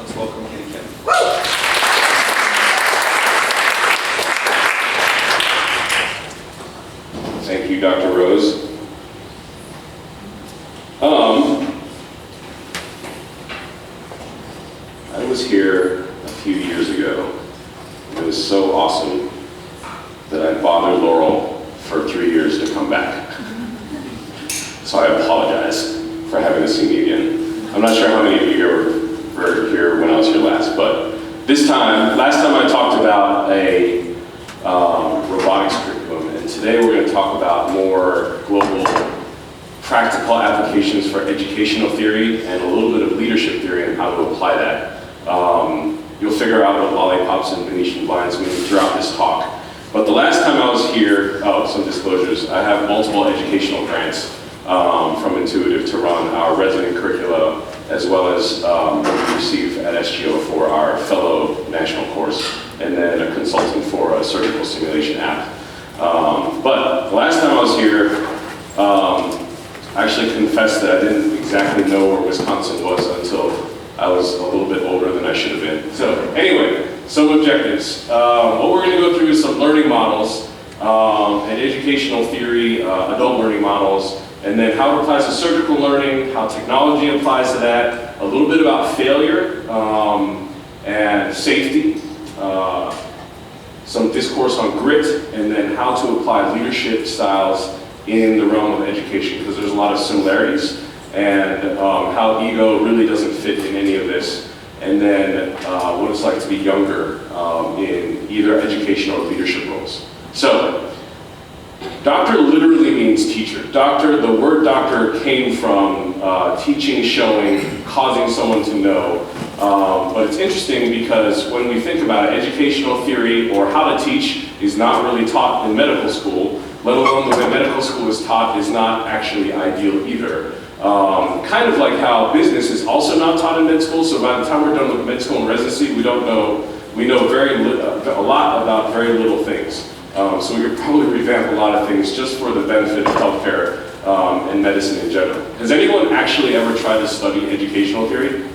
Let's welcome Kenneth. Thank you, Dr. Rose. I was here a few years ago. It was so awesome that I bothered Laurel for 3 years to come back. So I apologize for having to see me again. I'm not sure how many of you were here when I was here last, but last time I talked about a robotics curriculum, and today we're going to talk about more global practical applications for educational theory and a little bit of leadership theory and how to apply that. You'll figure out what Lollipops and Venetian blinds mean throughout this talk. But the last time I was here, some disclosures, I have multiple educational grants from Intuitive to run our resident curricula, as well as what we receive at SGO for our fellow national course, and then a consultant for a surgical simulation app. But the last time I was here, I actually confessed that I didn't exactly know where Wisconsin was until I was a little bit older than I should have been. So anyway, some objectives. What we're going to go through is some learning models, and educational theory, adult learning models, and then how it applies to surgical learning, how technology applies to that, a little bit about failure and safety, some discourse on grit, and then how to apply leadership styles in the realm of education, because there's a lot of similarities, and how ego really doesn't fit in any of this, and then what it's like to be younger in either education or leadership roles. So, doctor literally means teacher. The word doctor came from teaching, showing, causing someone to know. But it's interesting because when we think about it, educational theory or how to teach is not really taught in medical school, let alone the way medical school is taught is not actually ideal either. Kind of like how business is also not taught in med school, so by the time we're done with med school and residency, we know a lot about very little things. So we could probably revamp a lot of things just for the benefit of healthcare and medicine in general. Has anyone actually ever tried to study educational theory?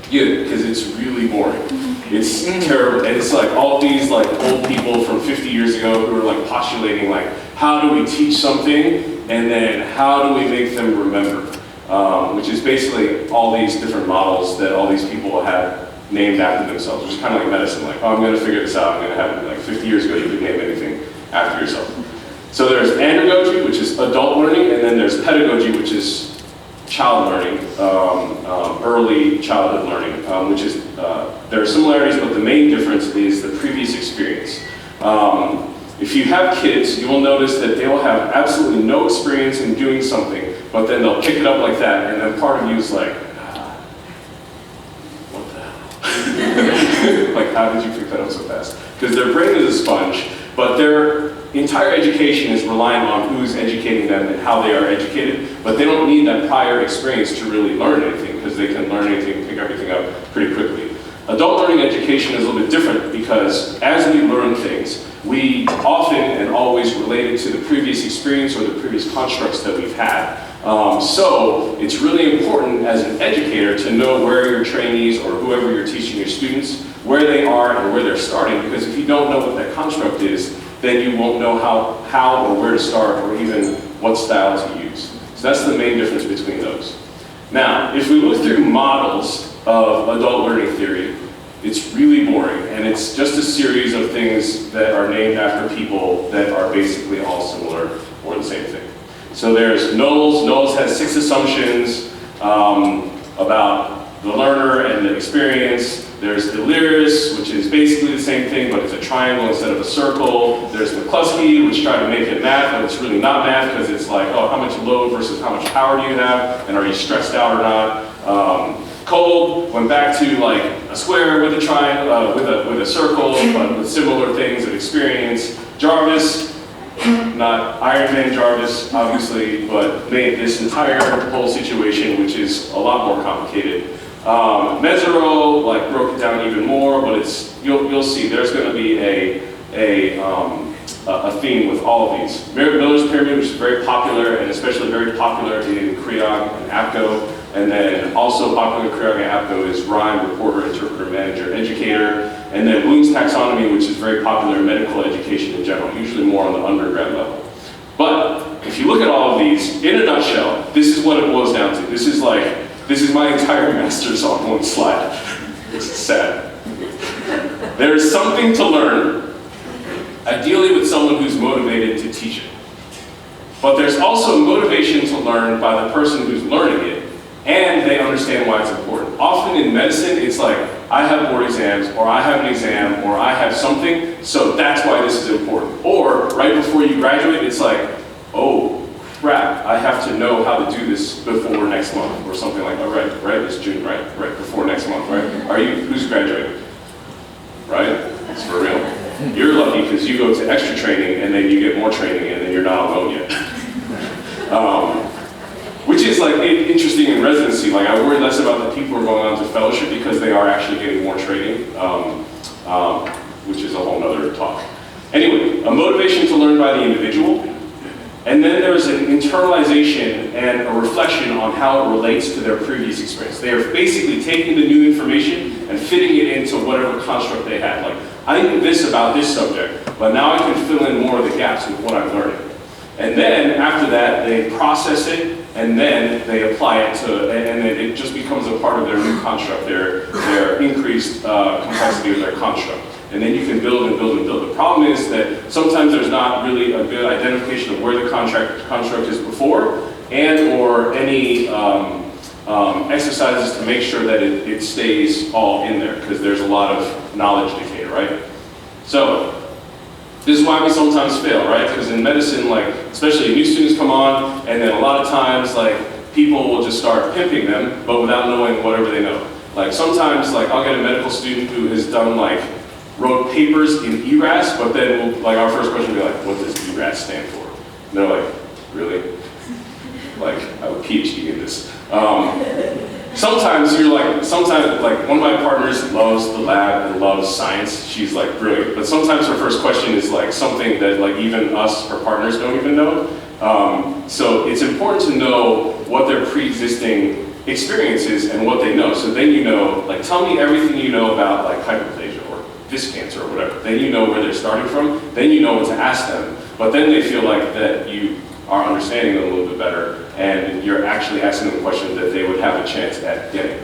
Yeah, because it's really boring. It's terrible, and it's like all these like old people from 50 years ago who are like postulating like, how do we teach something, and then how do we make them remember? Which is basically all these different models that all these people have named after themselves, which is kind of like medicine, like, oh, I'm going to figure this out, I'm going to have it. Like 50 years ago, you could name anything after yourself. So there's andragogy, which is adult learning, and then there's pedagogy, which is child learning, early childhood learning, which is, there are similarities, but the main difference is the previous experience. If you have kids, you will notice that they will have absolutely no experience in doing something, but then they'll pick it up like that, and then part of you is like, what the hell? Like, how did you pick that up so fast? Because their brain is a sponge, but their entire education is relying on who's educating them and how they are educated, but they don't need that prior experience to really learn anything, because they can learn anything, pick everything up pretty quickly. Adult learning education is a little bit different, because as we learn things, we often and always relate it to the previous experience or the previous constructs that we've had. So it's really important as an educator to know where your trainees or whoever you're teaching your students, where they are and where they're starting, because if you don't know what that construct is, then you won't know how or where to start or even what style to use. So that's the main difference between those. Now, if we look through models of adult learning theory, it's really boring, and it's just a series of things that are named after people that are basically all similar or the same thing. So there's Knowles. Knowles has 6 assumptions about the learner and the experience. There's Delirious, which is basically the same thing, but it's a triangle instead of a circle. There's McCluskey, which tried to make it math, but it's really not math, because it's like, oh, how much load versus how much power do you have, and are you stressed out or not? Cole went back to like a square with a triangle, with a circle, but with similar things of experience. Jarvis, not Iron Man Jarvis, obviously, but made this entire whole situation, which is a lot more complicated. Mezzaro like broke it down even more, but it's you'll see there's going to be a theme with all of these. Miller's Pyramid, which is very popular, and especially very popular in Creon and APCO, And then also popular career APCO is rhyme, reporter, interpreter, manager, educator. And then Bloom's taxonomy, which is very popular in medical education in general, usually more on the undergrad level. But if you look at all of these, in a nutshell, this is what it boils down to. This is my entire master's on one slide. It's sad. There is something to learn, ideally with someone who's motivated to teach it. But there's also motivation to learn by the person who's learning it, and they understand why it's important. Often in medicine, it's like, I have board exams, or I have an exam, or I have something, so that's why this is important. Or, right before you graduate, it's like, oh, crap, I have to know how to do this before next month, or something like that. Right, it's June, right, before next month, right? Who's graduating? Right? It's for real. You're lucky because you go to extra training, and then you get more training, and then you're not alone yet. Which is like interesting in residency. Like I worry less about the people who are going on to fellowship because they are actually getting more training, which is a whole nother talk. Anyway, a motivation to learn by the individual, and then there's an internalization and a reflection on how it relates to their previous experience. They are basically taking the new information and fitting it into whatever construct they had. Like, I knew this about this subject, but now I can fill in more of the gaps with what I'm learning. And then after that, they process it, and then they apply it to, and then it just becomes a part of their new construct, their increased complexity of their construct. And then you can build and build and build. The problem is that sometimes there's not really a good identification of where the construct is before, and or any exercises to make sure that it stays all in there, because there's a lot of knowledge decay, right? So, this is why we sometimes fail, right? Because in medicine, like, especially new students come on, and then a lot of times, like, people will just start pimping them, but without knowing whatever they know. Like, sometimes, like, I'll get a medical student who has done, like, wrote papers in ERAS, but then, we'll, like, our first question will be like, what does ERAS stand for? And they're like, really? Like, I have a PhD in this. Sometimes one of my partners loves the lab and loves science. She's like brilliant, but sometimes her first question is like something that like even us, her partners, don't even know. So it's important to know what their pre-existing experience is and what they know. So then you know, like tell me everything you know about like hyperplasia or this cancer or whatever. Then you know where they're starting from. Then you know what to ask them. But then they feel like that you are understanding them a little bit better, and you're actually asking them questions that they would have a chance at getting.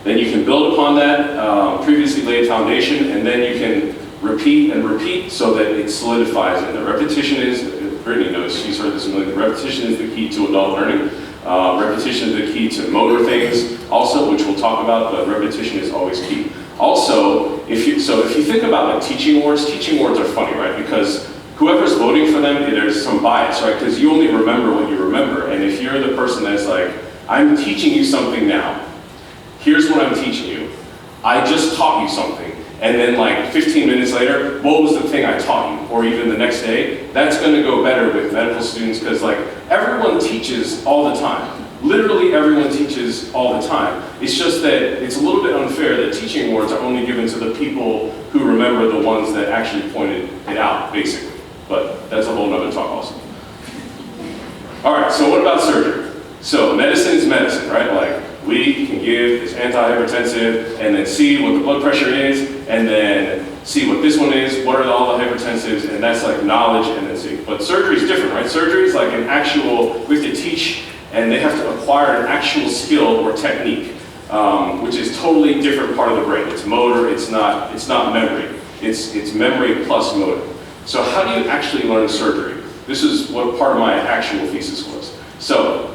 Then you can build upon that previously laid foundation, and then you can repeat and repeat so that it solidifies. And the repetition is, Brittany knows, she's heard this a million, repetition is the key to adult learning. Repetition is the key to motor things also, which we'll talk about, but repetition is always key. Also, if you think about like teaching awards are funny, right? Because whoever's voting for them, there's some bias, right? Because you only remember what you remember. And if you're the person that's like, I'm teaching you something now. Here's what I'm teaching you. I just taught you something. And then like 15 minutes later, what was the thing I taught you? Or even the next day, that's gonna go better with medical students because like everyone teaches all the time. Literally everyone teaches all the time. It's just that it's a little bit unfair that teaching awards are only given to the people who remember the ones that actually pointed it out, basically. But that's a whole nother talk also. All right, so what about surgery? So medicine is medicine, right? Like we can give this antihypertensive and then see what the blood pressure is and then see what this one is, what are all the hypertensives, and that's like knowledge and then see. But surgery is different, right? Surgery is like an actual, we have to teach and they have to acquire an actual skill or technique, which is totally different part of the brain. It's motor, it's not memory. It's memory plus motor. So how do you actually learn surgery? This is what part of my actual thesis was. So,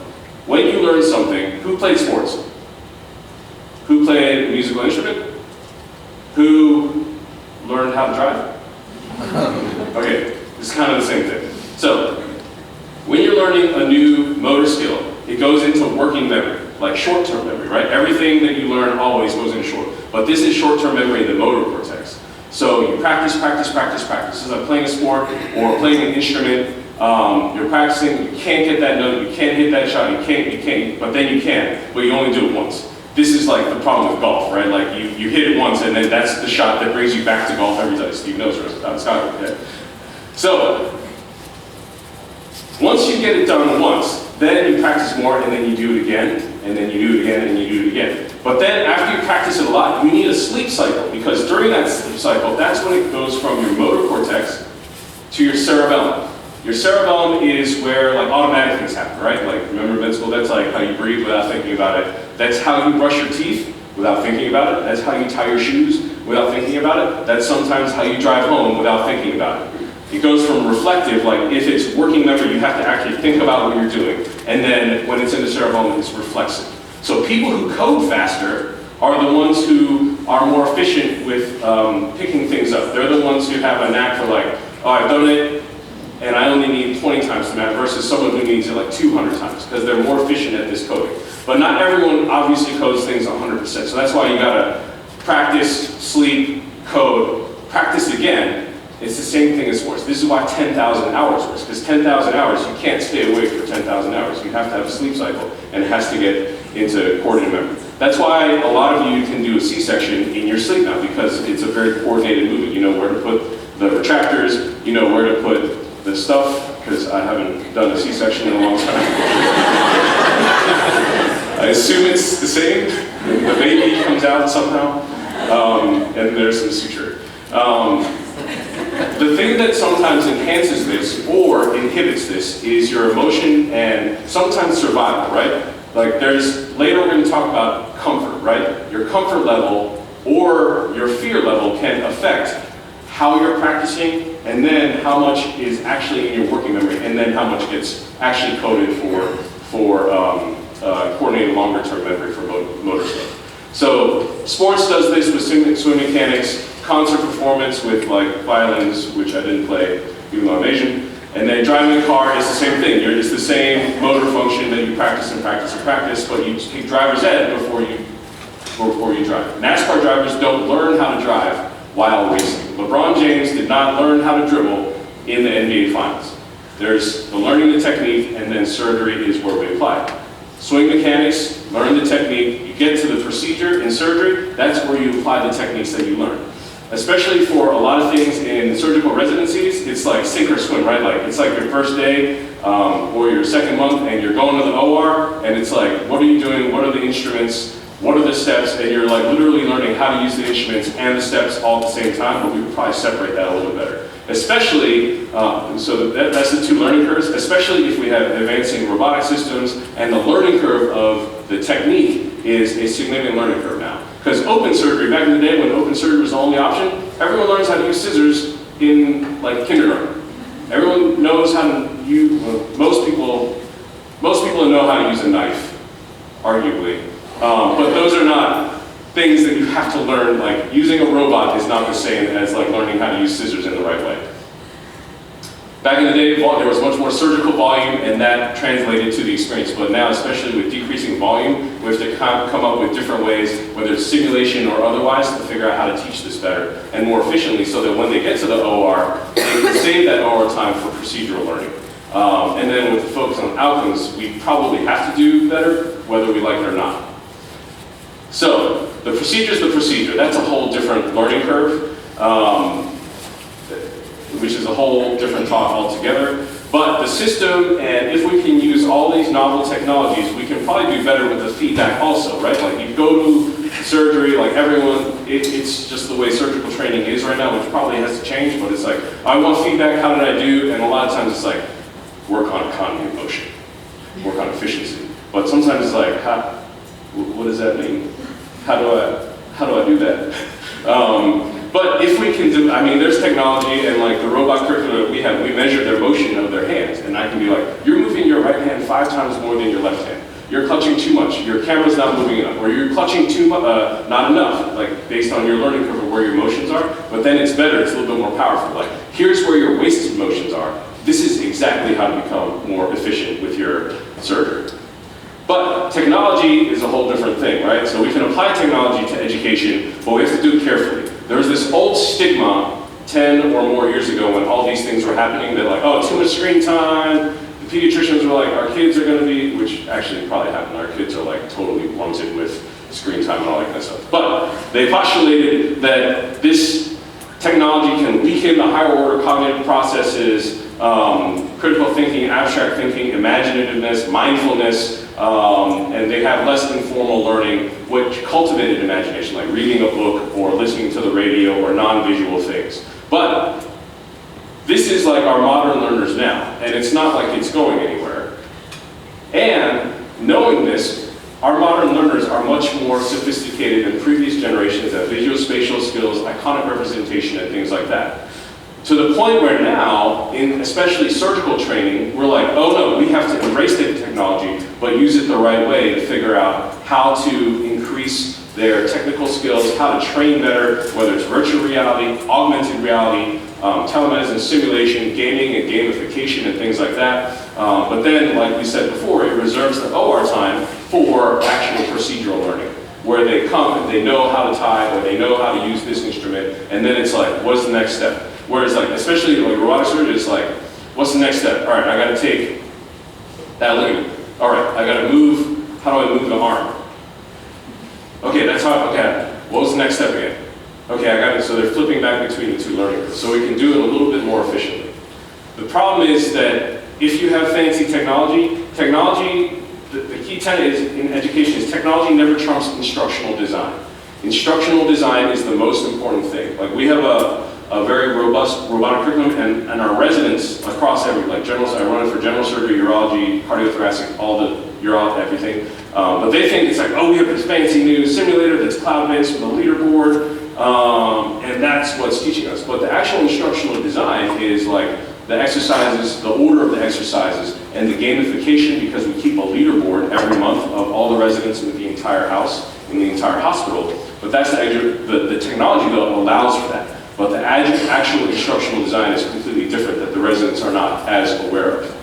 when you learn something, who played sports? Who played a musical instrument? Who learned how to drive? Okay, it's kind of the same thing. So, when you're learning a new motor skill, it goes into working memory, like short-term memory, right? Everything that you learn always goes in short. But this is short-term memory in the motor cortex. So you practice. This is like playing a sport or playing an instrument. You're practicing, you can't get that note, you can't hit that shot, you can't, but then you can, but you only do it once. This is like the problem with golf, right? Like you hit it once and then that's the shot that brings you back to golf every time. Steve knows, Scott. Yeah. So, once you get it done once, Then you practice more, and then you do it again, and then you do it again, and you do it again. But then after you practice it a lot, you need a sleep cycle, because during that sleep cycle, that's when it goes from your motor cortex to your cerebellum. Your cerebellum is where like automatic things happen, right? Like remember med school, that's like how you breathe without thinking about it. That's how you brush your teeth without thinking about it. That's how you tie your shoes without thinking about it. That's sometimes how you drive home without thinking about it. It goes from reflective, like if it's working memory, you have to actually think about what you're doing. And then when it's in the cerebellum, it's reflexive. So people who code faster are the ones who are more efficient with picking things up. They're the ones who have a knack for like, oh, I've done it, and I only need 20 times the math versus someone who needs it like 200 times, because they're more efficient at this coding. But not everyone obviously codes things 100%. So that's why you gotta practice, sleep, code, practice again. It's the same thing as sports. This is why 10,000 hours works, because 10,000 hours, you can't stay awake for 10,000 hours. You have to have a sleep cycle, and it has to get into coordinated memory. That's why a lot of you can do a C-section in your sleep now, because it's a very coordinated movement. You know where to put the retractors, you know where to put the stuff, because I haven't done a C-section in a long time. I assume it's the same. The baby comes out somehow, and there's some suture. The thing that sometimes enhances this or inhibits this is your emotion and sometimes survival, right? Like later we're going to talk about comfort, right? Your comfort level or your fear level can affect how you're practicing, and then how much is actually in your working memory, and then how much gets actually coded for coordinated longer-term memory for motor stuff. So sports does this with swim mechanics, concert performance with like violins, which I didn't play, even though I'm Asian. And then driving a car is the same thing. It's the same motor function that you practice and practice and practice, but you take driver's ed before you drive. NASCAR drivers don't learn how to drive while racing. LeBron James did not learn how to dribble in the NBA Finals. There's the learning the technique, and then surgery is where we apply it. Swing mechanics, learn the technique. You get to the procedure in surgery, that's where you apply the techniques that you learn. Especially for a lot of things in surgical residencies, it's like sink or swim, right? Like it's like your first day or your second month, and you're going to the OR, and it's like, what are you doing? What are the instruments? What are the steps? And you're like literally learning how to use the instruments and the steps all at the same time, but we would probably separate that a little bit better. Especially, so that's the two learning curves, especially if we have advancing robotic systems, and the learning curve of the technique is a significant learning curve now. Because open surgery, back in the day when open surgery was the only option, everyone learns how to use scissors in like kindergarten. Everyone knows how to use, most people know how to use a knife, arguably. But those are not things that you have to learn. Like using a robot is not the same as like learning how to use scissors in the right way. Back in the day, there was much more surgical volume, and that translated to the experience. But now, especially with decreasing volume, we have to come up with different ways, whether it's simulation or otherwise, to figure out how to teach this better and more efficiently, so that when they get to the OR, they can save that OR time for procedural learning. And then with the focus on outcomes, we probably have to do better, whether we like it or not. So, the procedure is the procedure. That's a whole different learning curve. Which is a whole different talk altogether. But the system, and if we can use all these novel technologies, we can probably do better with the feedback also, right? Like you go to surgery, like everyone, it's just the way surgical training is right now, which probably has to change, but it's like, I want feedback, how did I do? And a lot of times it's like, work on economy of motion, work on efficiency. But sometimes it's like, what does that mean? How do I do that? But if we can do, I mean, there's technology, and like the robot curricula we have, we measure their motion of their hands, and I can be like, you're moving your right hand 5 times more than your left hand. You're clutching too much. Your camera's not moving enough, or you're clutching not enough, like based on your learning curve of where your motions are. But then it's better. It's a little bit more powerful. Like, here's where your wasted motions are. This is exactly how to become more efficient with your surgery. But technology is a whole different thing, right? So we can apply technology to education, but we have to do it carefully. There was this old stigma 10 or more years ago when all these things were happening. They're like, oh, too much screen time. The pediatricians were like, our kids are going to be, which actually probably happened. Our kids are like totally blunted with screen time and all that kind of stuff. But they postulated that this technology can weaken the higher order cognitive processes critical thinking, abstract thinking, imaginativeness, mindfulness, and they have less informal learning, which cultivated imagination, like reading a book or listening to the radio or non-visual things. But this is like our modern learners now, and it's not like it's going anywhere. And knowing this, our modern learners are much more sophisticated than previous generations at visual-spatial skills, iconic representation, and things like that. To the point where now, in especially surgical training, we're like, oh no, we have to embrace the technology, but use it the right way to figure out how to increase their technical skills, how to train better, whether it's virtual reality, augmented reality, telemedicine, simulation, gaming and gamification and things like that. But then, like we said before, it reserves the OR time for actual procedural learning, where they come and they know how to tie or they know how to use this instrument, and then it's like, what's the next step? Whereas like, especially like robotic surgery, it's like, what's the next step? All right, I gotta take that ligament. All right, I gotta move, how do I move the arm? Okay, that's how, okay, what was the next step again? Okay, I got it, so they're flipping back between the two learning curves, so we can do it a little bit more efficiently. The problem is that if you have fancy technology, the key tenet is, in education is technology never trumps instructional design. Instructional design is the most important thing. Like we have a very robust robotic curriculum, and our residents across every, like I run it for general surgery, urology, cardiothoracic, all the urology, everything. But they think it's like, oh, we have this fancy new simulator that's cloud-based with a leaderboard, and that's what's teaching us. But the actual instructional design is like the exercises, the order of the exercises, and the gamification, because we keep a leaderboard every month of all the residents in the entire house, in the entire hospital. But that's the technology that allows for that. But the actual instructional design is completely different, that the residents are not as aware of.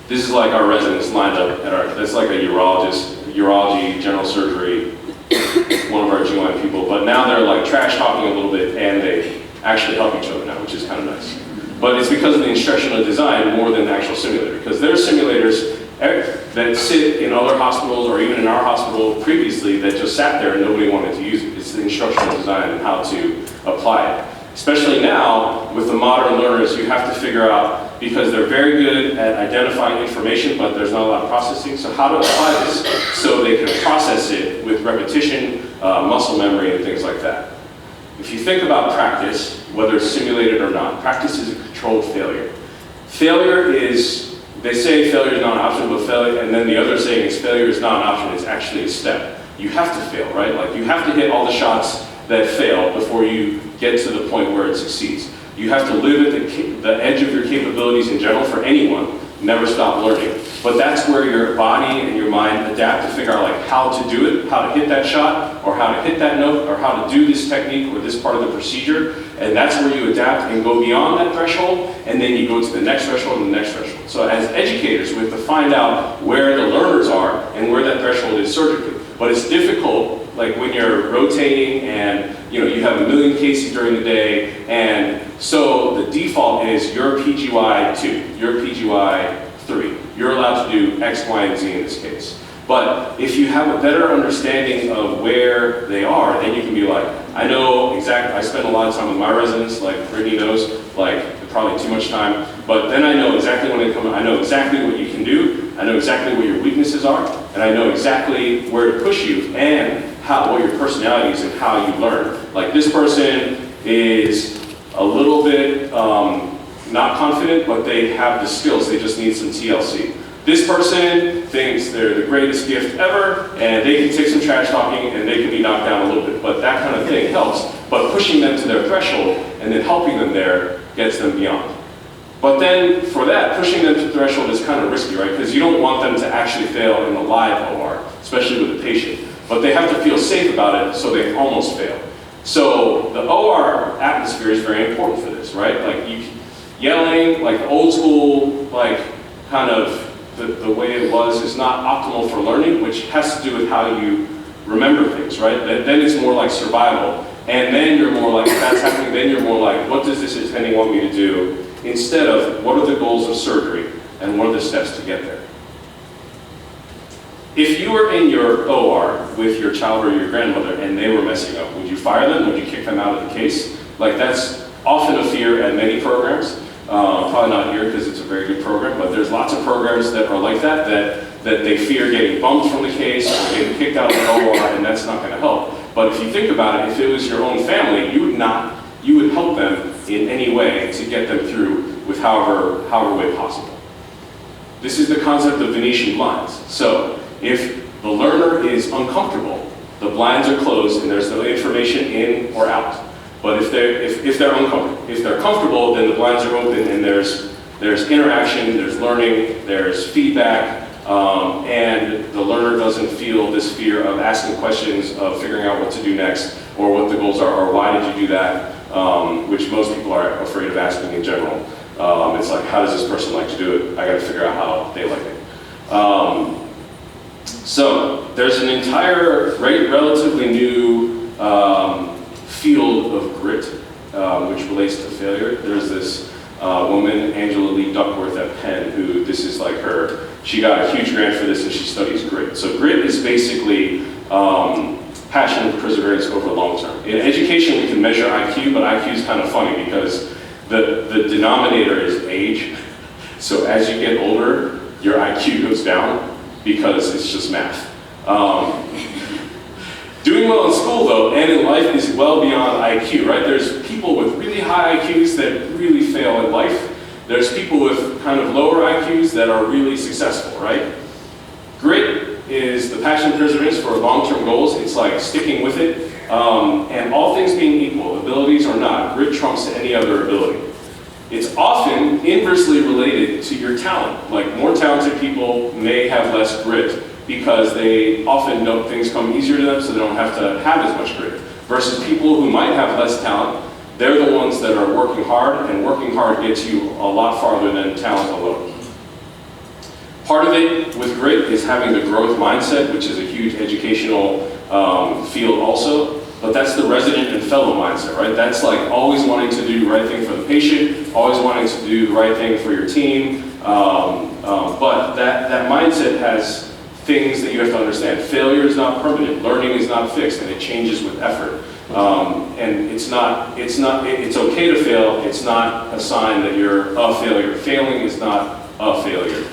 This is like our residents lined up at our, that's like a urology, general surgery, one of our GYN people, but now they're like trash talking a little bit and they actually help each other now, which is kind of nice. But it's because of the instructional design more than the actual simulator, because there are simulators that sit in other hospitals or even in our hospital previously that just sat there and nobody wanted to use it. It's the instructional design and how to apply it. Especially now, with the modern learners, you have to figure out, because they're very good at identifying information, but there's not a lot of processing, so how to apply this so they can process it with repetition, muscle memory, and things like that. If you think about practice, whether it's simulated or not, practice is a controlled failure. Failure is, they say failure is not an option, but failure, and then the other saying is failure is not an option, it's actually a step. You have to fail, right? Like you have to hit all the shots that fail before you get to the point where it succeeds. You have to live at the edge of your capabilities in general for anyone, never stop learning. But that's where your body and your mind adapt to figure out like how to do it, how to hit that shot, or how to hit that note, or how to do this technique or this part of the procedure. And that's where you adapt and go beyond that threshold, and then you go to the next threshold and the next threshold. So as educators, we have to find out where the learners are and where that threshold is surgically. But it's difficult, like when you're rotating and you have a million cases during the day, and so the default is you're PGY 2, you're PGY 3. You're allowed to do X, Y, and Z in this case. But if you have a better understanding of where they are, then you can be like, I know exactly, I spend a lot of time with my residents, like Brittany knows, like probably too much time, but then I know exactly when they come in, I know exactly what you can do, I know exactly what your weaknesses are, and I know exactly where to push you and what your personality is and how you learn. Like this person is a little bit not confident, but they have the skills, they just need some TLC. This person thinks they're the greatest gift ever, and they can take some trash talking and they can be knocked down a little bit, but that kind of thing helps. But pushing them to their threshold and then helping them there gets them beyond. But then for that, pushing them to the threshold is kind of risky, right? Because you don't want them to actually fail in the live OR, especially with the patient. But they have to feel safe about it, so they almost fail. So the OR atmosphere is very important for this, right? Like yelling, like the old school, like kind of the way it was is not optimal for learning, which has to do with how you remember things, right? Then it's more like survival. And then you're more like, if that's happening, then you're more like, what does this attending want me to do? Instead of, what are the goals of surgery? And what are the steps to get there? If you were in your OR with your child or your grandmother and they were messing up, would you fire them? Would you kick them out of the case? Like that's often a fear at many programs. Probably not here because it's a very good program, but there's lots of programs that are like that they fear getting bumped from the case or getting kicked out of the OR, and that's not going to help. But if you think about it, if it was your own family, you would help them in any way to get them through with however way possible. This is the concept of Venetian blinds. So if the learner is uncomfortable, the blinds are closed and there's no information in or out. But if they're uncomfortable, if they're comfortable, then the blinds are open and there's interaction, there's learning, there's feedback, and the learner doesn't feel this fear of asking questions, of figuring out what to do next, or what the goals are, or why did you do that, which most people are afraid of asking in general. It's like, how does this person like to do it? I gotta figure out how they like it. So there's an entire relatively new field of grit, which relates to failure. There's this woman, Angela Lee Duckworth at Penn, who this is like she got a huge grant for this and she studies grit. So grit is basically passion and perseverance over long term. In education, we can measure IQ, but IQ is kind of funny because the denominator is age. So as you get older, your IQ goes down because it's just math. Doing well in school, though, and in life is well beyond IQ, right? There's people with really high IQs that really fail in life. There's people with kind of lower IQs that are really successful, right? Grit is the passion and perseverance for long-term goals. It's like sticking with it. And all things being equal, abilities or not, grit trumps any other ability. It's often inversely related to your talent. Like more talented people may have less grit because they often know things come easier to them so they don't have to have as much grit. Versus people who might have less talent, they're the ones that are working hard, and working hard gets you a lot farther than talent alone. Part of it with grit is having the growth mindset, which is a huge educational field also, but that's the resident and fellow mindset, right? That's like always wanting to do the right thing for the patient, always wanting to do the right thing for your team, but that mindset has things that you have to understand. Failure is not permanent, learning is not fixed, and it changes with effort. And it's okay to fail, it's not a sign that you're a failure. Failing is not a failure.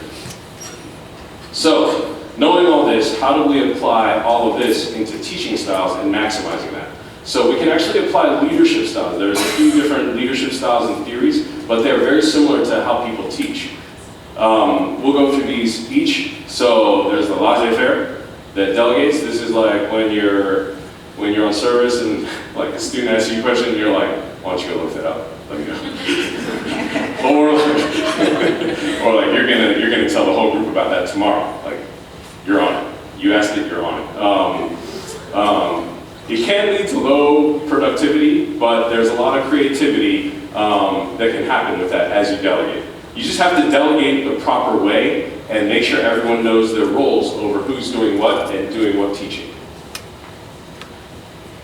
So, knowing all this, how do we apply all of this into teaching styles and maximizing that? So we can actually apply leadership styles. There's a few different leadership styles and theories, but they're very similar to how people teach. We'll go through these each. So there's the laissez-faire that delegates. This is like when you're on service and like a student asks you a question and you're like, why don't you go look that up? Let me know. or like you're gonna tell the whole group about that tomorrow. Like you're on it. You asked it, you're on it. It can lead to low productivity, but there's a lot of creativity that can happen with that as you delegate. You just have to delegate the proper way and make sure everyone knows their roles over who's doing what and doing what teaching.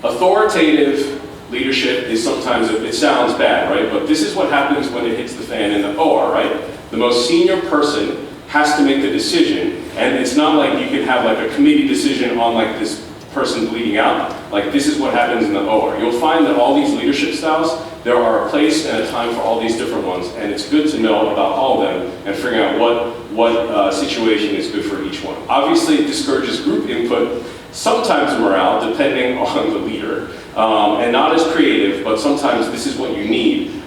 Authoritative leadership is sometimes, it sounds bad, right? But this is what happens when it hits the fan in the OR, right? The most senior person has to make the decision, and it's not like you can have like a committee decision on like this person bleeding out. Like this is what happens in the OR. You'll find that all these leadership styles, there are a place and a time for all these different ones, and it's good to know about all of them and figuring out what situation is good for each one. Obviously, it discourages group input, sometimes morale, depending on the leader, and not as creative, but sometimes this is what you need.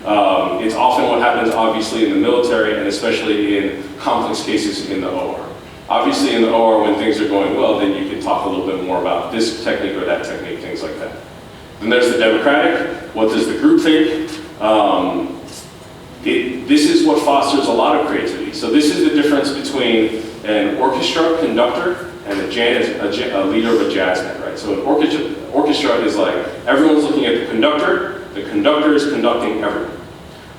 It's often what happens, obviously, in the military, and especially in complex cases in the OR. Obviously, in the OR, when things are going well, then you can talk a little bit more about this technique or that technique, things like that. Then there's the democratic. What does the group think? This is what fosters a lot of creativity. So this is the difference between an orchestra conductor and a leader of a jazz band, right? So an orchestra is like, everyone's looking at the conductor is conducting everyone.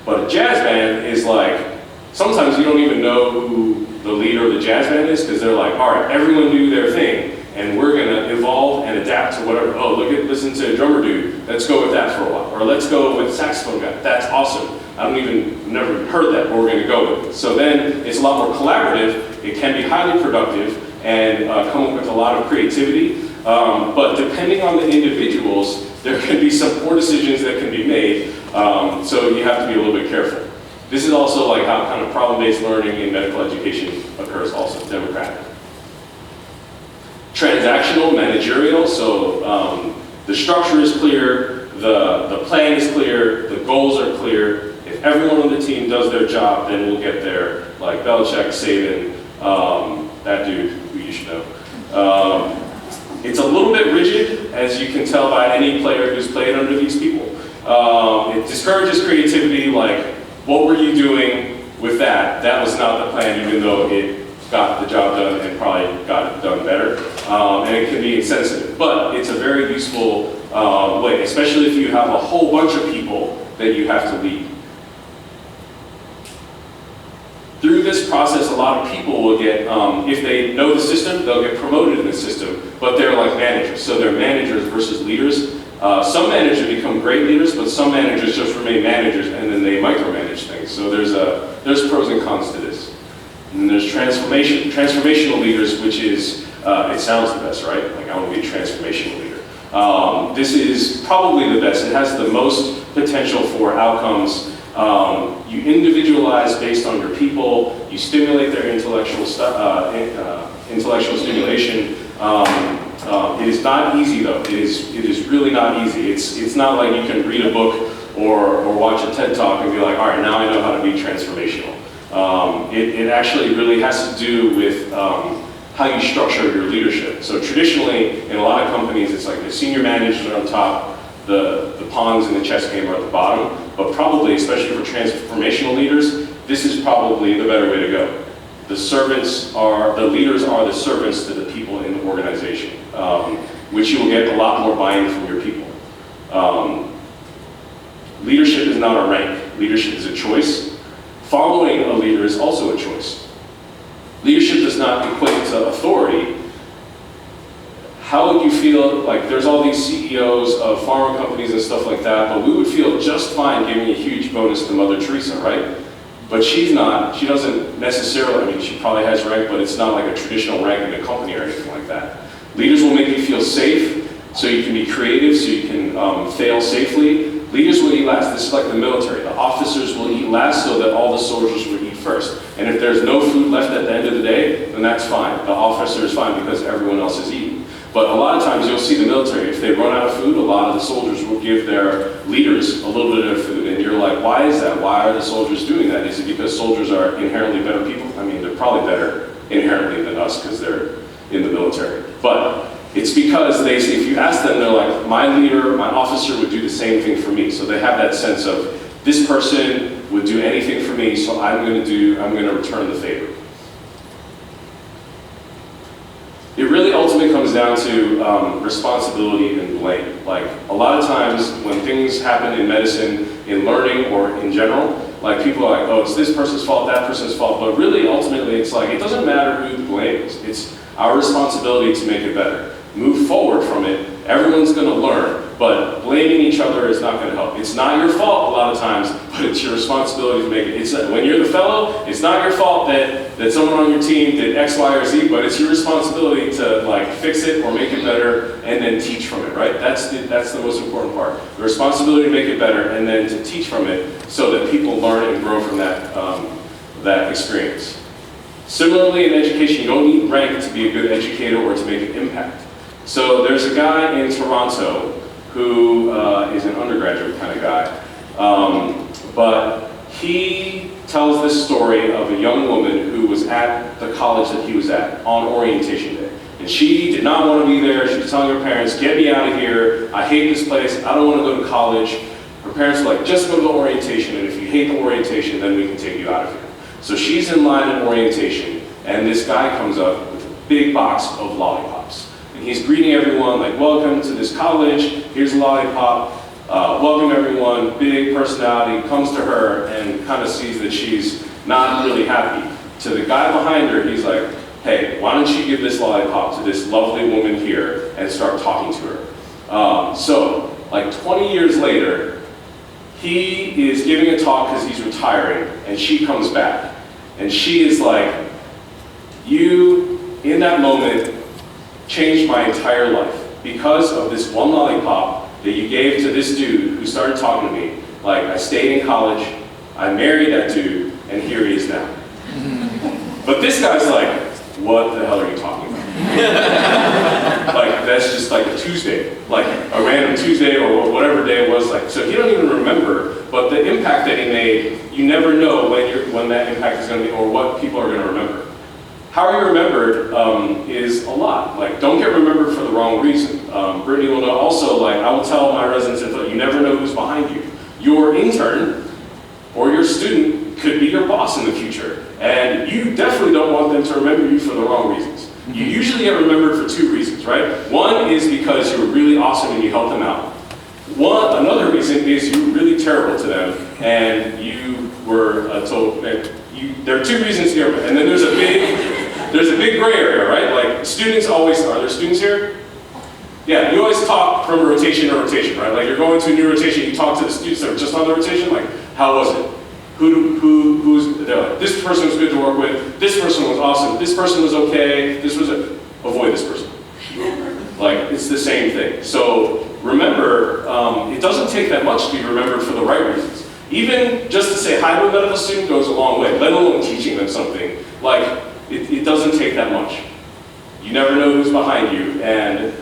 But a jazz band is like, sometimes you don't even know who the leader of the jazz band is, because they're like, all right, everyone do their thing, and we're gonna evolve and adapt to whatever. Oh, listen to a drummer dude, let's go with that for a while. Or let's go with saxophone guy, that's awesome. Never heard that, but we're gonna go with it. So then it's a lot more collaborative, it can be highly productive, and come up with a lot of creativity. But depending on the individuals, there can be some poor decisions that can be made, so you have to be a little bit careful. This is also like how kind of problem-based learning in medical education occurs also, democratic. Transactional, managerial, so the structure is clear, the plan is clear, the goals are clear. If everyone on the team does their job, then we'll get there. Like Belichick, Saban, that dude who you should know. It's a little bit rigid, as you can tell by any player who's played under these people. It discourages creativity, like, what were you doing with that? That was not the plan, even though it got the job done and probably got it done better. And it can be insensitive, but it's a very useful way, especially if you have a whole bunch of people that you have to lead. Through this process, a lot of people will get, if they know the system, they'll get promoted in the system, but they're like managers. So they're managers versus leaders. Some managers become great leaders, but some managers just remain managers and then they micromanage things. So there's pros and cons to this. And then there's transformational leaders, which is, it sounds the best, right? Like, I want to be a transformational leader. This is probably the best. It has the most potential for outcomes. You individualize based on your people. You stimulate their intellectual stimulation. It is not easy, though. It is really not easy. It's not like you can read a book or watch a TED Talk and be like, all right, now I know how to be transformational. It actually really has to do with how you structure your leadership. So traditionally, in a lot of companies, it's like the senior managers are on top, the pawns in the chess game are at the bottom, but probably, especially for transformational leaders, this is probably the better way to go. The leaders are the servants to the people in the organization, which you will get a lot more buy-in from your people. Leadership is not a rank. Leadership is a choice. Following a leader is also a choice. Leadership does not equate to authority. How would you feel, like, there's all these CEOs of pharma companies and stuff like that, but we would feel just fine giving a huge bonus to Mother Teresa, right? But she doesn't necessarily, I mean, she probably has rank, but it's not like a traditional rank in a company or anything like that. Leaders will make you feel safe, so you can be creative, so you can fail safely. Leaders will eat last. This is like the military. The officers will eat last so that all the soldiers will eat first. And if there's no food left at the end of the day, then that's fine. The officer is fine because everyone else is eating. But a lot of times you'll see the military, if they run out of food, a lot of the soldiers will give their leaders a little bit of food. And you're like, why is that? Why are the soldiers doing that? Is it because soldiers are inherently better people? I mean, they're probably better inherently than us because they're in the military. But it's because if you ask them, they're like, my leader, my officer would do the same thing for me. So they have that sense of, this person would do anything for me, so I'm going to return the favor. It really ultimately comes down to responsibility and blame. Like, a lot of times when things happen in medicine, in learning, or in general, like, people are like, oh, it's this person's fault, that person's fault, but really, ultimately, it's like, it doesn't matter who the blame is. It's our responsibility to make it better. Move forward from it. Everyone's going to learn, but blaming each other is not going to help. It's not your fault a lot of times, but it's your responsibility to make it. When you're the fellow, it's not your fault that someone on your team did X, Y, or Z, but it's your responsibility to, like, fix it or make it better and then teach from it, right? That's the most important part. The responsibility to make it better and then to teach from it so that people learn and grow from that experience. Similarly, in education, you don't need rank to be a good educator or to make an impact. So there's a guy in Toronto who is an undergraduate kind of guy, but he tells this story of a young woman who was at the college that he was at on orientation day. And she did not want to be there. She was telling her parents, get me out of here. I hate this place. I don't want to go to college. Her parents were like, just go to the orientation, and if you hate the orientation, then we can take you out of here. So she's in line at orientation, and this guy comes up with a big box of lollipops. And he's greeting everyone, like, welcome to this college, here's a lollipop, welcome everyone, big personality, comes to her and kind of sees that she's not really happy. To the guy behind her, he's like, hey, why don't you give this lollipop to this lovely woman here and start talking to her. So, like 20 years later, he is giving a talk because he's retiring, and she comes back. And she is like, you, in that moment, changed my entire life because of this one lollipop that you gave to this dude who started talking to me. Like, I stayed in college, I married that dude, and here he is now. But this guy's like, what the hell are you talking about? Like, that's just like a Tuesday, like a random Tuesday or whatever day it was. Like, so he don't even remember, but the impact that he made, you never know when that impact is going to be or what people are going to remember. How you're remembered is a lot. Like, don't get remembered for the wrong reason. Brittany will know also, like, I will tell my residents, you never know who's behind you. Your intern or your student could be your boss in the future. And you definitely don't want them to remember you for the wrong reasons. You usually get remembered for two reasons, right? One is because you were really awesome and you helped them out. Another reason is you were really terrible to them and you were there are two reasons here, and then there's a big gray area, right? Like students always, are there students here? Yeah, you always talk from rotation to rotation, right? Like you're going to a new rotation, you talk to the students that are just on the rotation, like, how was it? They're like, this person was good to work with, this person was awesome, this person was okay, avoid this person. Like, it's the same thing. So remember, it doesn't take that much to be remembered for the right reasons. Even just to say hi to a medical student goes a long way, let alone teaching them something. Like, it doesn't take that much. You never know who's behind you, and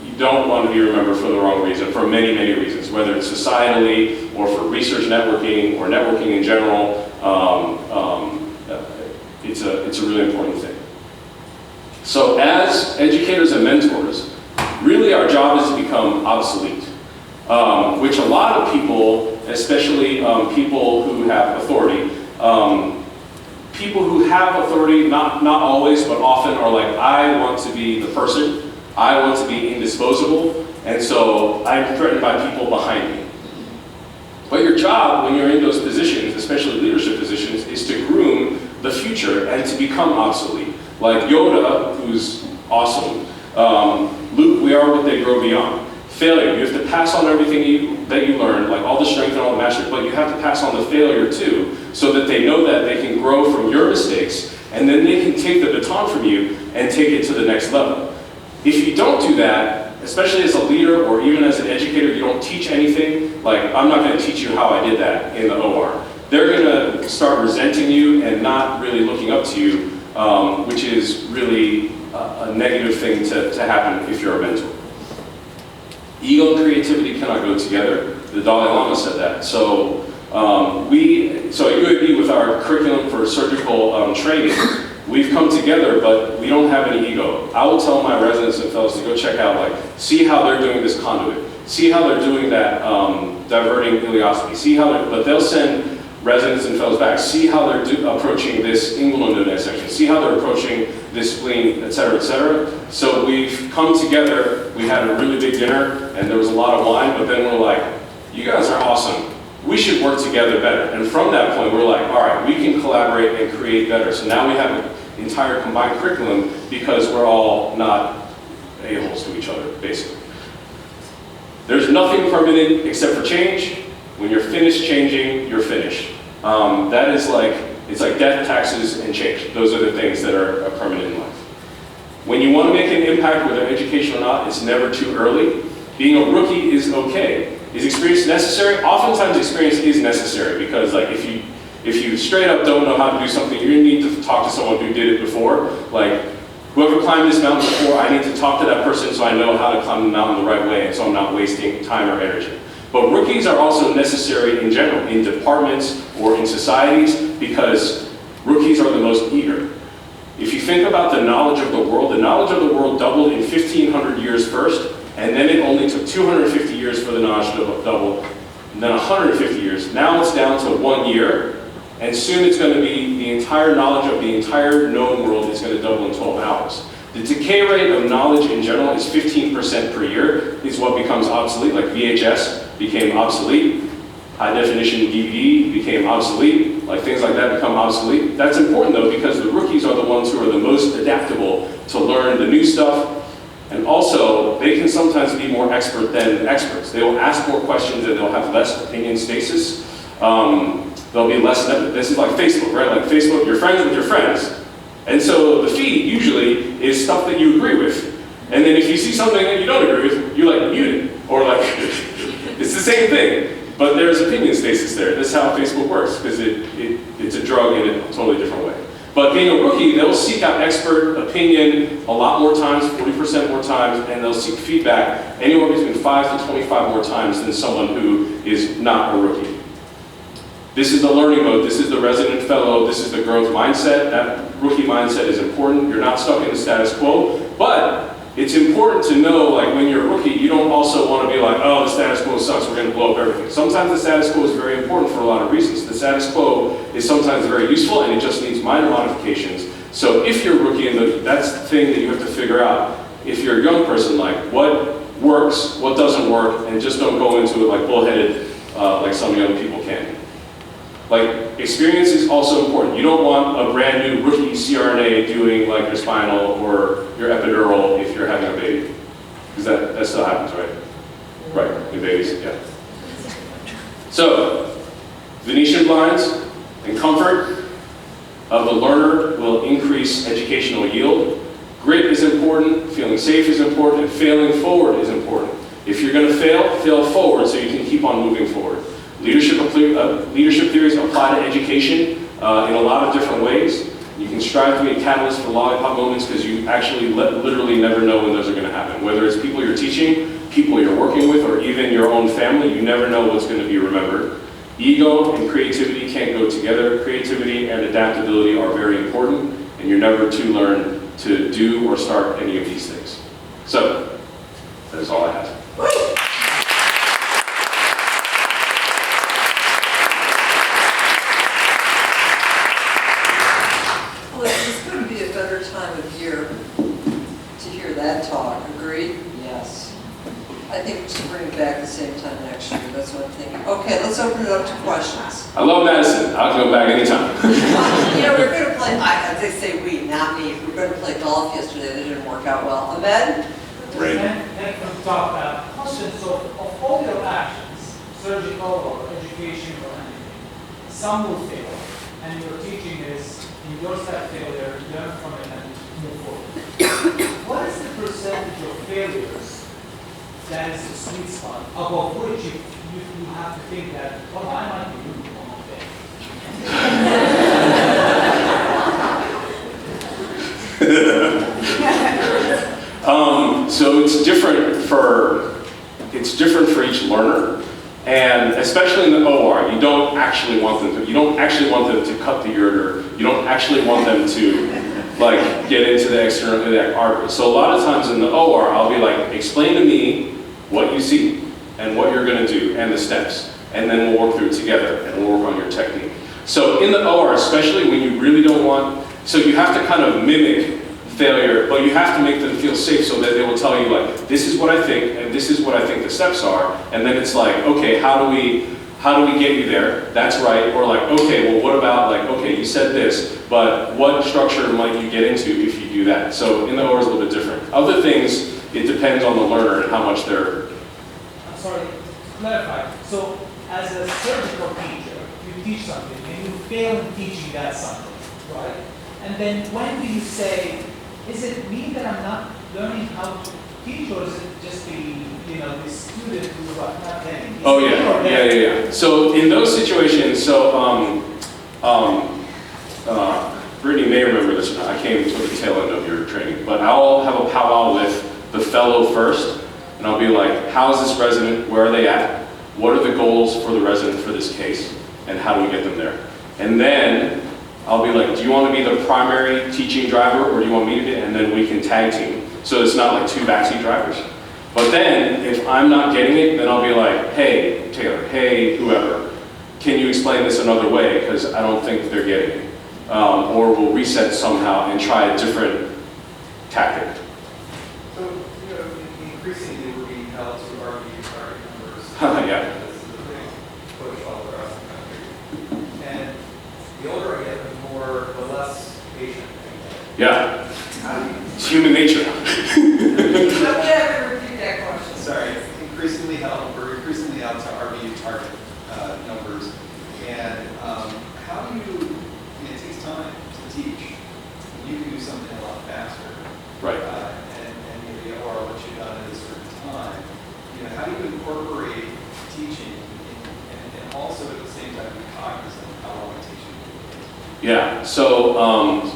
you don't want to be remembered for the wrong reason, for many, many reasons, whether it's societally, or for research networking, or networking in general. It's a really important thing. So as educators and mentors, really our job is to become obsolete, which a lot of people, especially people who have authority, not always, but often are like, I want to be the person, I want to be indisposable, and so I'm threatened by people behind me. But your job when you're in those positions, especially leadership positions, is to groom the future and to become obsolete. Like Yoda, who's awesome, Luke, we are what they grow beyond. Failure, you have to pass on everything that you learned, like all the strength and all the mastery, but you have to pass on the failure too, so that they know that they can grow from your mistakes, and then they can take the baton from you and take it to the next level. If you don't do that, especially as a leader or even as an educator, you don't teach anything, like I'm not going to teach you how I did that in the OR. They're going to start resenting you and not really looking up to you, which is really a negative thing to happen if you're a mentor. Ego and creativity cannot go together. The Dalai Lama said that. So at UAB, with our curriculum for surgical training, we've come together, but we don't have any ego. I will tell my residents and fellows to go check out, like, see how they're doing this conduit, see how they're doing that diverting ileoscopy, but they'll send residents and fellows back, see how they're approaching this inguinal node dissection, see how they're approaching this spleen, et cetera, et cetera. So we've come together, we had a really big dinner, and there was a lot of wine, but then we're like, you guys are awesome. We should work together better. And from that point, we're like, all right, we can collaborate and create better. So now we have an entire combined curriculum because we're all not a-holes to each other, basically. There's nothing permanent except for change. When you're finished changing, you're finished. That is like, it's like death, taxes, and change. Those are the things that are permanent in life. When you want to make an impact, whether education or not, it's never too early. Being a rookie is okay. Is experience necessary? Oftentimes experience is necessary because, like, if you straight up don't know how to do something, you're gonna need to talk to someone who did it before. Like, whoever climbed this mountain before, I need to talk to that person so I know how to climb the mountain the right way, and so I'm not wasting time or energy. But rookies are also necessary in general, in departments or in societies, because rookies are the most eager. If you think about the knowledge of the world doubled in 1,500 years first, and then it only took 250 years for the knowledge to double, and then 150 years. Now it's down to 1 year, and soon it's going to be the entire knowledge of the entire known world is going to double in 12 hours. The decay rate of knowledge in general is 15% per year, is what becomes obsolete, like VHS became obsolete, high definition DVD became obsolete, like things like that become obsolete. That's important though, because the rookies are the ones who are the most adaptable to learn the new stuff. And also, they can sometimes be more expert than experts. They will ask more questions and they'll have less opinion stasis. They'll be less, this is like Facebook, right? Like Facebook, you're friends with your friends. And so the feed usually is stuff that you agree with. And then if you see something that you don't agree with, you like mute it. Or like, it's the same thing. But there's opinion stasis there. That's how Facebook works, because it's a drug in a totally different way. But being a rookie, they'll seek out expert opinion a lot more times, 40% more times, and they'll seek feedback anywhere between 5 to 25 more times than someone who is not a rookie. This is the learning mode, this is the resident fellow, this is the growth mindset. That rookie mindset is important. You're not stuck in the status quo, but it's important to know, like, when you're a rookie, you don't also want to be like, oh, the status quo sucks, we're going to blow up everything. Sometimes the status quo is very important for a lot of reasons. The status quo is sometimes very useful, and it just needs minor modifications. So if you're a rookie, and that's the thing that you have to figure out, if you're a young person, like, what works, what doesn't work, and just don't go into it like bullheaded, like some young people can. Like, experience is also important. You don't want a brand new rookie CRNA doing like your spinal or your epidural if you're having a baby. Because that still happens, right? Right, new babies, yeah. So, Venetian blinds and comfort of the learner will increase educational yield. Grit is important, feeling safe is important, and failing forward is important. If you're going to fail, fail forward so you can keep on moving forward. Leadership theories apply to education in a lot of different ways. You can strive to be a catalyst for lollipop moments because you actually literally never know when those are going to happen. Whether it's people you're teaching, people you're working with, or even your own family, you never know what's going to be remembered. Ego and creativity can't go together. Creativity and adaptability are very important, and you're never too learn to do or start any of these things. So, that is all I have. I think we should bring it back the same time next year. That's what I'm thinking. Okay, let's open it up to questions. I love Madison. I'll go back anytime. You know, we're going to play, they say we, not me. We're going to play golf yesterday. That didn't work out well. Ahmed? Great. And from top, question, so of all your actions, surgical or education or anything, some will fail. And your teaching is, endorse that failure, learn from it, and move forward. What is the percentage of failures that is the sweet spot, above which you have to think that, well, I might be doing the wrong thing? So it's different for each learner, and especially in the OR, you don't actually want them to cut the ureter. You don't actually want them to like get into the external artery. So a lot of times in the OR, I'll be like, explain to me what you see and what you're going to do and the steps, and then we'll work through it together and we'll work on your technique. So in the OR, especially when you really don't want, so you have to kind of mimic failure, but you have to make them feel safe so that they will tell you like, this is what I think and this is what I think the steps are, and then it's like, okay, how do we get you there? That's right. Or like, okay, well, what about like, okay, you said this, but what structure might you get into if you do that? So in the OR is a little bit different. Other things, it depends on the learner and how much they're... I'm sorry, to clarify. So as a surgical teacher, you teach something and you fail in teaching that something, right? And then when do you say, is it me that I'm not learning how to teach, or is it just the student who's not getting? Oh yeah. So in those situations, Brittany may remember this or not. I came to the tail end of your training, but I'll have a powwow with the fellow first, and I'll be like, how is this resident? Where are they at? What are the goals for the resident for this case? And how do we get them there? And then I'll be like, do you want to be the primary teaching driver, or do you want me to be? And then we can tag team. So it's not like two backseat drivers. But then, if I'm not getting it, then I'll be like, hey, Taylor, hey, whoever, can you explain this another way? Because I don't think they're getting it. Or we'll reset somehow and try a different tactic. So, increasingly we're being held to RVU target numbers. Yeah. This is a big push all across the country. And the older I get, the less patient I get. Yeah. It's human nature. Repeat that question. Sorry, increasingly held, we're increasingly out to RVU target numbers. And how do you, it takes time to teach. You can do something a lot faster. Right. And the OR what you've done at a certain time. How do you incorporate teaching also at the same time be cognizant of how long it takes you to do it. Yeah, so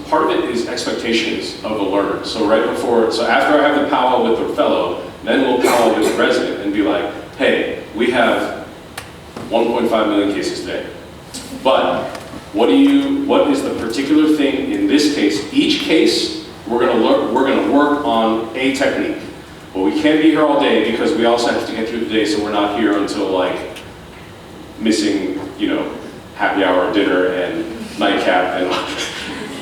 part of it is expectations of the learner. So so after I have the powwow with the fellow, then we'll powwow with the resident and be like, hey, we have 1.5 million cases today. But what is the particular thing in this case? Each case, we're gonna work on a technique. But we can't be here all day because we also have to get through the day, so we're not here until like missing, happy hour, dinner, and nightcap, and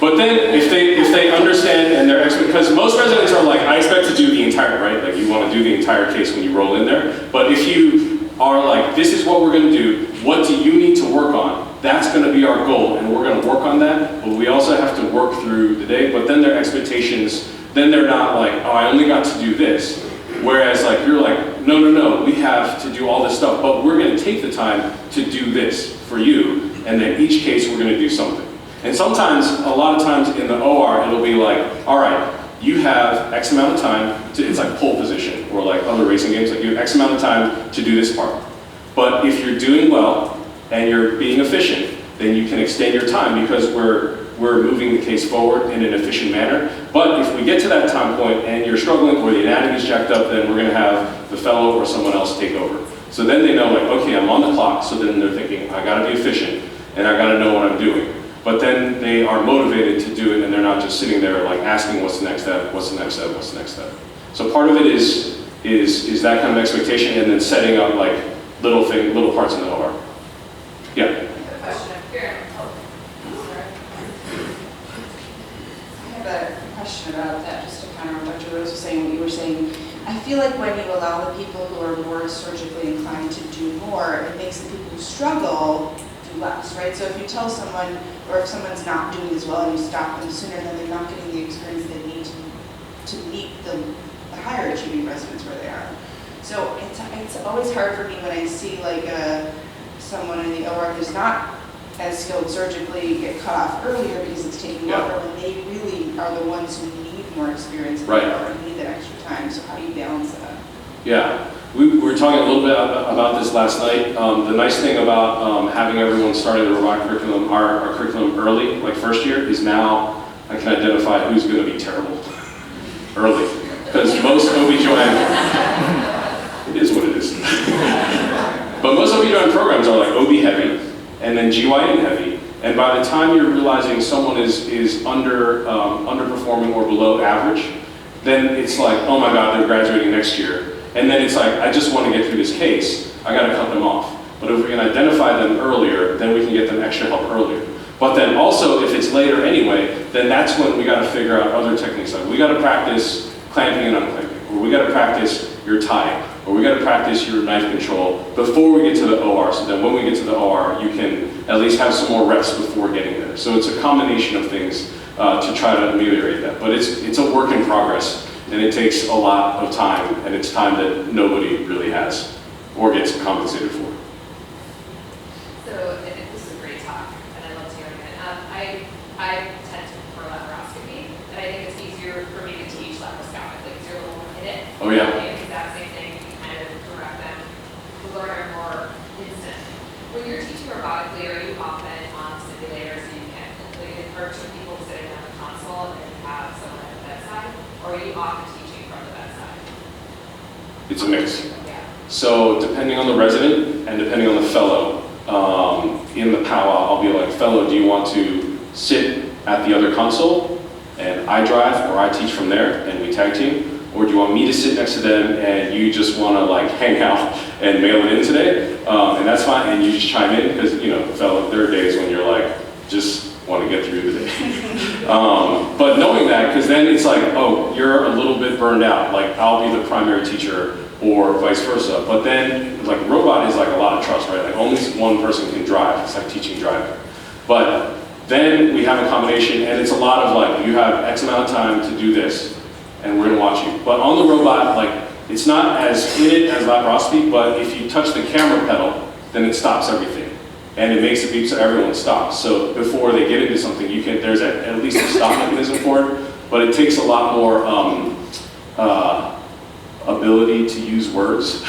but then if they understand and they're because most residents are like, I expect to do the entire, right? Like you want to do the entire case when you roll in there. But if you are like, this is what we're going to do, what do you need to work on? That's going to be our goal, and we're going to work on that. But we also have to work through the day. But then their expectations, then they're not like, oh, I only got to do this. Whereas like you're like, no, we have to do all this stuff, but we're going to take the time to do this for you. And then each case we're going to do something. And sometimes, a lot of times in the OR, it'll be like, all right, you have X amount of time, it's like pole position, or like other racing games, like you have X amount of time to do this part. But if you're doing well, and you're being efficient, then you can extend your time because we're moving the case forward in an efficient manner. But if we get to that time point and you're struggling or the anatomy's jacked up, then we're going to have the fellow or someone else take over. So then they know, like, okay, I'm on the clock, so then they're thinking, I gotta be efficient, and I gotta know what I'm doing. But then they are motivated to do it, and they're not just sitting there like asking what's the next step, what's the next step, what's the next step. So part of it is that kind of expectation, and then setting up like little parts in the OR. Yeah. I have a question up here. I have a question about that, just to counter what Dr. Rose was saying, what you were saying. I feel like when you allow the people who are more surgically inclined to do more, it makes the people who struggle do less, right? So if you tell someone, or if someone's not doing as well and you stop them sooner, then they're not getting the experience they need to meet the higher achieving residents where they are. So it's always hard for me when I see like someone in the OR who's not as skilled surgically get cut off earlier because it's taking longer when they really are the ones who need more experience and need that extra time. So how do you balance that? Yeah, we were talking a little bit about this last night. The nice thing about having everyone starting the robotic curriculum, our curriculum early, like first year, is now I can identify who's going to be terrible early. Because most OB-GYN, it is what it is. But most OB-GYN programs are like OB heavy and then GYN heavy. And by the time you're realizing someone is underperforming or below average, then it's like, oh my God, they're graduating next year. And then it's like, I just want to get through this case. I got to cut them off. But if we can identify them earlier, then we can get them extra help earlier. But then also, if it's later anyway, then that's when we got to figure out other techniques. Like we got to practice clamping and unclamping, or we got to practice your tying, or we got to practice your knife control before we get to the OR. So then when we get to the OR, you can at least have some more reps before getting there. So it's a combination of things to try to ameliorate that. But it's a work in progress, and it takes a lot of time, and it's time that nobody really has or gets compensated for. So, and this is a great talk, and I love hearing it. I tend to prefer laparoscopy, and I think it's easier for me to teach laparoscopically because you're a little more in it. Oh yeah. The exact same thing, you kind of direct them. The learner more instant. When you're teaching robotically, are you often on simulators so you can encourage people sitting down the console and have someone at the bedside, or are you often teaching from the bedside? It's a mix. Yeah. So depending on the resident and depending on the fellow, in the powwow, I'll be like, fellow, do you want to sit at the other console and I drive, or I teach from there and we tag team? Or do you want me to sit next to them and you just want to like hang out and mail it in today? And that's fine, and you just chime in because, fellow, there are days when you're like, just want to get through the day. But knowing that, because then it's like, oh, you're a little bit burned out. Like I'll be the primary teacher or vice versa. But then like robot is like a lot of trust, right? Like only one person can drive. It's like teaching driving. But then we have a combination, and it's a lot of like, you have X amount of time to do this, and we're gonna watch you. But on the robot, like, it's not as in it as laparoscopy, but if you touch the camera pedal, then it stops everything. And it makes a beep so everyone stops. So before they get into something, there's at least a stop mechanism for it, but it takes a lot more ability to use words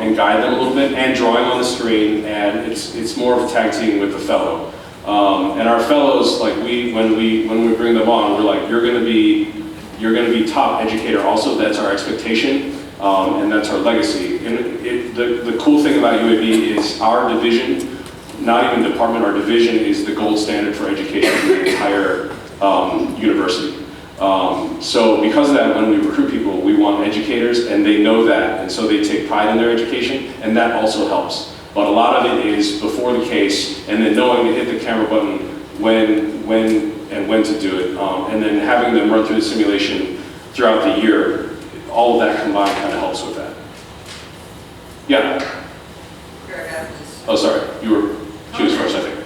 and guide them a little bit, and drawing on the screen, and it's more of a tag team with the fellow. And our fellows, like when we bring them on, we're like, you're gonna be top educator also. That's our expectation, and that's our legacy. And the cool thing about UAB is our division, not even department, our division is the gold standard for education in the entire university. So because of that, when we recruit people, we want educators, and they know that, and so they take pride in their education, and that also helps. But a lot of it is before the case, and then knowing to hit the camera button when to do it, and then having them run through the simulation throughout the year. All of that combined kind of helps with that. Yeah. Oh, sorry. She was first, I think.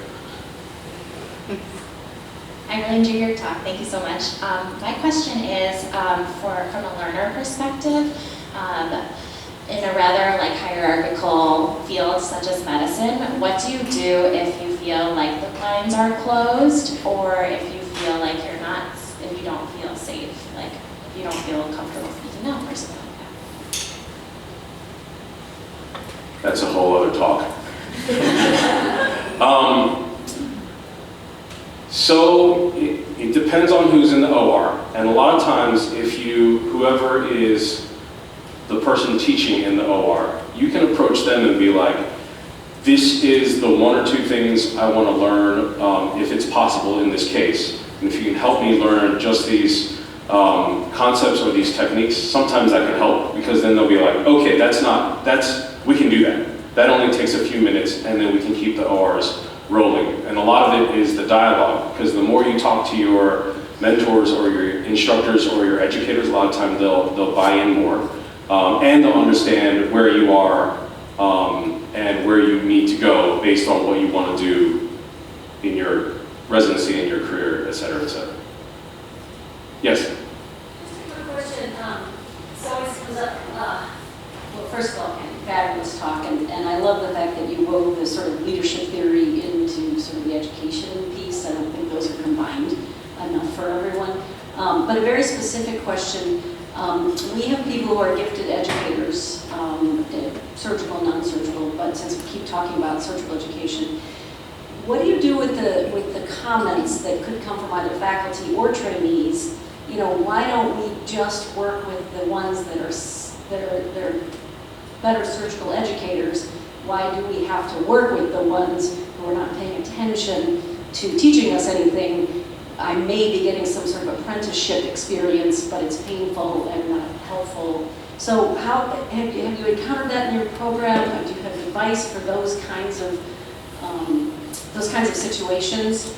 I really enjoyed your talk. Thank you so much. My question is from a learner perspective, in a rather like hierarchical field such as medicine, what do you do if you feel like the lines are closed, or if you feel like if you don't feel safe, like if you don't feel comfortable speaking up or something like that? That's a whole other talk. So it depends on who's in the OR, and a lot of times whoever is the person teaching in the OR, you can approach them and be like, this is the one or two things I want to learn if it's possible in this case. And if you can help me learn just these concepts or these techniques, sometimes that can help, because then they'll be like, okay, we can do that. That only takes a few minutes, and then we can keep the ORs rolling. And a lot of it is the dialogue, because the more you talk to your mentors or your instructors or your educators, a lot of times they'll buy in more. And they'll understand where you are and where you need to go based on what you want to do in your residency, in your career, et cetera, et cetera. Yes? Just a quick question. So I suppose, well, first of all, fabulous talk, and I love the fact that you wove the sort of leadership theory into sort of the education piece. I don't think those are combined enough for everyone. But a very specific question. We have people who are gifted educators, surgical, non-surgical, but since we keep talking about surgical education, what do you do with the comments that could come from either faculty or trainees? You know, why don't we just work with the ones that are better surgical educators? Why do we have to work with the ones who are not paying attention to teaching us anything? I may be getting some sort of apprenticeship experience, but it's painful and not helpful. So have you encountered that in your program? Do you have advice for those kinds of situations?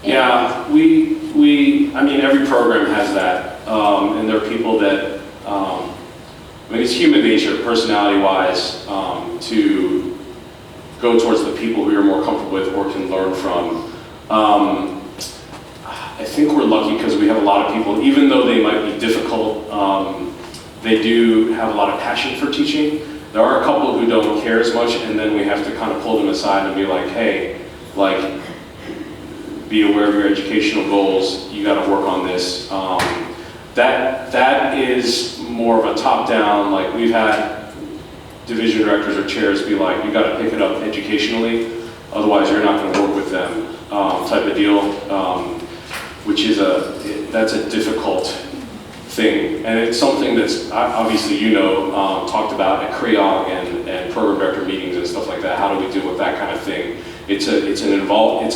Yeah, I mean, every program has that, and there are people that, it's human nature, personality-wise, to go towards the people who you're more comfortable with or can learn from. I think we're lucky because we have a lot of people, even though they might be difficult, they do have a lot of passion for teaching. There are a couple who don't care as much, and then we have to kind of pull them aside and be like, hey, like, be aware of your educational goals, you gotta work on this. That is more of a top-down, like we've had division directors or chairs be like, you gotta pick it up educationally, otherwise you're not gonna work with them, type of deal, which is that's a difficult thing. And it's something that's, obviously talked about at CREOG and program director meetings and stuff like that. How do we deal with that kind of thing? It's an evolving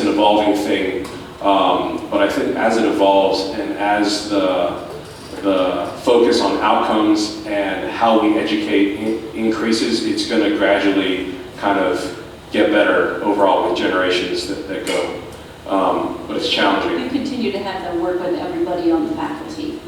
thing, but I think as it evolves and as the focus on outcomes and how we educate increases, it's going to gradually kind of get better overall with generations that go. But it's challenging. You continue to have them work with everybody on the faculty.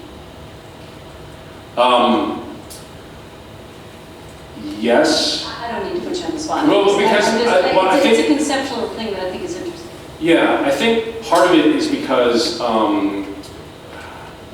Yes. I don't need to put you on the spot. Well, because I think it's a conceptual thing that I think is interesting. Yeah, I think part of it is because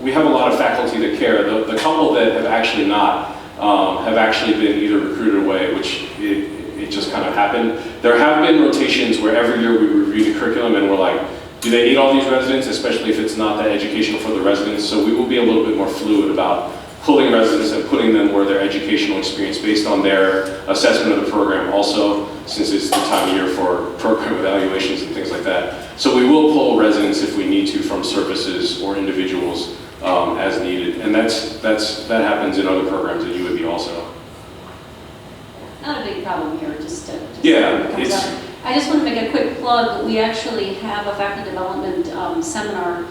we have a lot of faculty that care. The couple that have actually not have actually been either recruited away, which it just kind of happened. There have been rotations where every year we review the curriculum and we're like, do they need all these residents, especially if it's not that educational for the residents? So we will be a little bit more fluid about pulling residents and putting them where their educational experience based on their assessment of the program also, since it's the time of year for program evaluations and things like that. So we will pull residents if we need to from services or individuals as needed. And that happens in other programs at UAB also. Not a big problem here, just Yeah, comes up. I just want to make a quick plug. We actually have a faculty development seminar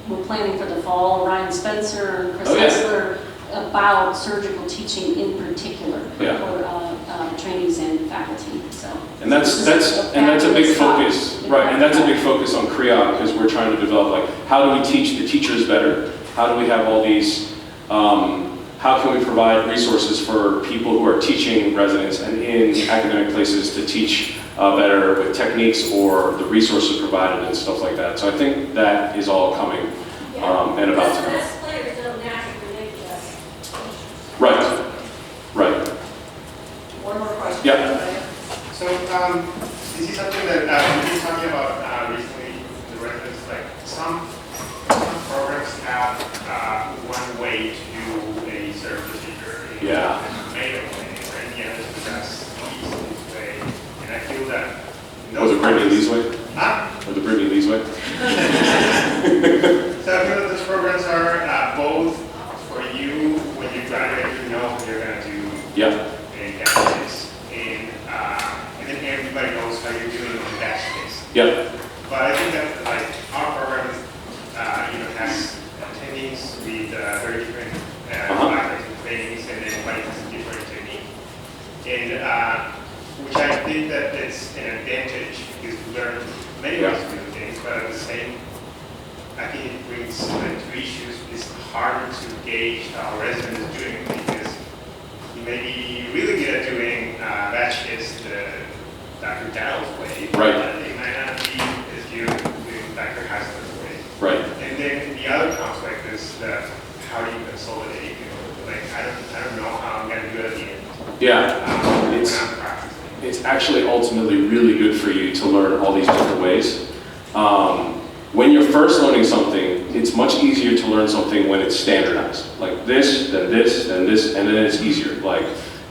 we're planning for the fall. Ryan Spencer and Chris Hessler about surgical teaching in particular for trainees and faculty. So and that's a big focus, right? And that's a big focus on CREOC because we're trying to develop like how do we teach the teachers better? How do we have all these? How can we provide resources for people who are teaching residents and in academic places to teach better with techniques or the resources provided and stuff like that? So I think that is all coming and about to come. Best players don't naturally make the best. Right. One more question. Yeah. So this is something that we've been talking about recently with the residents. Like some programs have one way to do a certain procedure in a male way, and the others just this way. And I feel that Was it Brittany Lee's way? Huh? Was it Brittany Lee's way? So I feel that those programs are both for you when you graduate, you know what you're going to do. And that's and then everybody knows how you're doing on that space. But I think that like our program has attendings with very different trainings, and everybody has a different technique. And which I think that it's an advantage because we learn many ways to do things, but at the same, I think it brings two issues. It's harder to gauge how a resident is doing because you may be really good at doing batches the Dr. Dowell's way, but it might not be as good with Dr. Hasler's way. And then the other conflict is that how do you consolidate? Like I don't know how I'm going to do it at the end. When I'm practicing. It's actually ultimately really good for you to learn all these different ways. When you're first learning something, it's much easier to learn something when it's standardized. Like this, then this, then this, and then it's easier. Like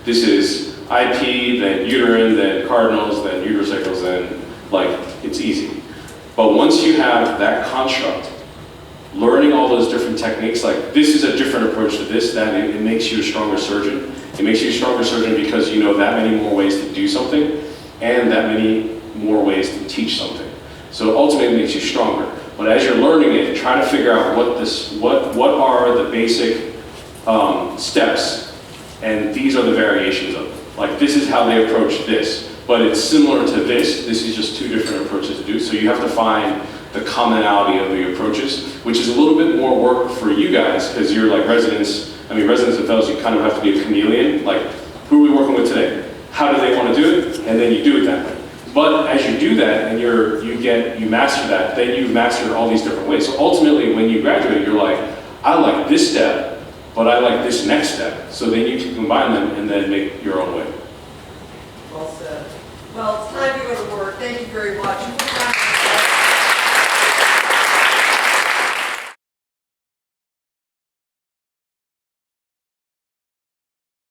this is IP, then uterine, then cardinals, then uterosacrals, then like it's easy. But once you have that construct, learning all those different techniques, like this is a different approach to this, that it makes you a stronger surgeon. It makes you a stronger surgeon because you know that many more ways to do something and that many more ways to teach something. So ultimately it makes you stronger. But as you're learning it, try to figure out what are the basic steps, and these are the variations of it. Like this is how they approach this, but it's similar to this. This is just two different approaches to do. So you have to find the commonality of the approaches, which is a little bit more work for you guys because you're like residents. I mean, residents and fellows, you kind of have to be a chameleon. Like, who are we working with today? How do they want to do it? And then you do it that way. But as you do that and you master that, then you've mastered all these different ways. So ultimately, when you graduate, you're like, I like this step, but I like this next step. So then you can combine them and then make your own way. Well said. Well, it's time to go to work. Thank you very much.